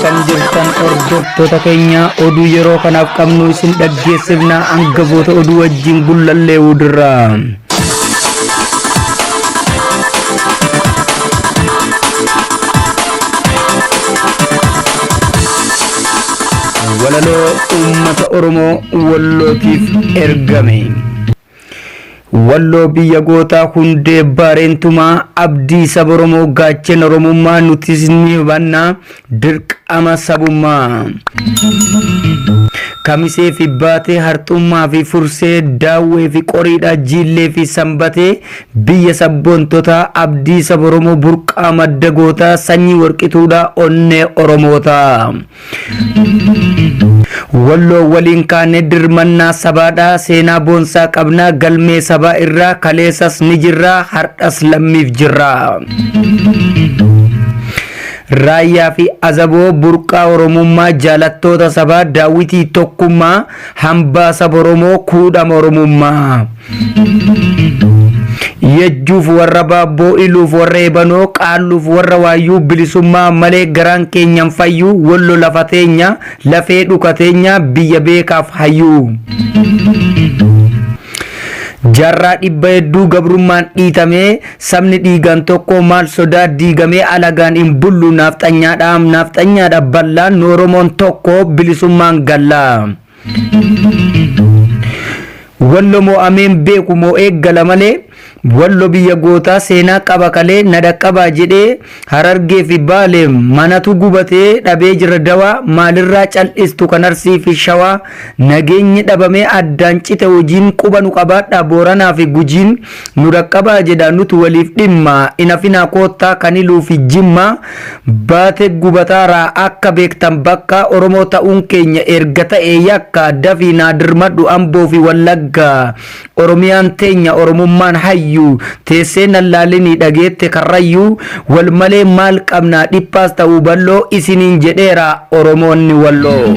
akkam jirtan hordoftoota keenya oduu yeroo kanaaf qabnu isin dhaggeessifna hangafoota oduu wajjin gullallee udirra. Walaloo uummata Oromoo Wallootiif ergame. Walloo biyya gootaa hundee bareentumaa abdii saba Oromoo gaachana Oromummaa nutis ni hubanna dirqama sabummaa. Kamisee fi baatee harxummaa fi fursee daawwee fi qoriidha jiillee fi sanbatee biyya sabboontota abdii saba Oromoo burqaa madda gootaa sanyii warqituudha onnee Oromoota. Walloo waliin kaane dirmannaa sabaadha seenaa boonsaa qabna galmee sabaa irraa kaleessas ni jirra hardhas lammiif jirra. Raayyaa fi azaboo burqaa Oromummaa jaalattoota sabaa daawwitii tokkummaa hambaa saba Oromoo kuudhama Oromummaa. Yejjuuf warra baabboo iluuf warra ebanoo qaalluuf warra waayyuu bilisummaa malee garaan keenyan fayyuu wallo lafa teenya lafee dhukateenya biyya beekaaf hayyuu. Jarraa dhibba hedduu gabrummaan dhiitamee sabni dhiigan tokko maal sodaa diigamee alagaan hin bullu naafxanyaadha ballaan Oromoon tokko bilisummaan galla. Wallo moo ameen beeku moo eeggala malee wallo biyya gootaa seenaa qaba kalee nadaqabaa jedhee Harargee fi Baalee manatu gubatee dhabee jira dawaa maalirraa cal'istu kan Arsii fi Shawaa nageenyi dhabamee addaan cite hojiin quba nu qabaadha Booranaa fi Gujiin nu dhaqqabaa jedha nutu waliif dhimma inafinaa koottaa kaniluu fi Jimma baate gubataaraa akka beektan bakka Oromoo ta'uun keenya erga ta'ee yakka dafii naa dirmadhu Amboo fi Wallagga Oromiyaan teenya Oromummaan hayyu teessee nallaalinii dhageette karrayyuu wal malee maal qabnaa dhiphaas ta'uu balloo isiniin jedheera Oromoonni Walloo.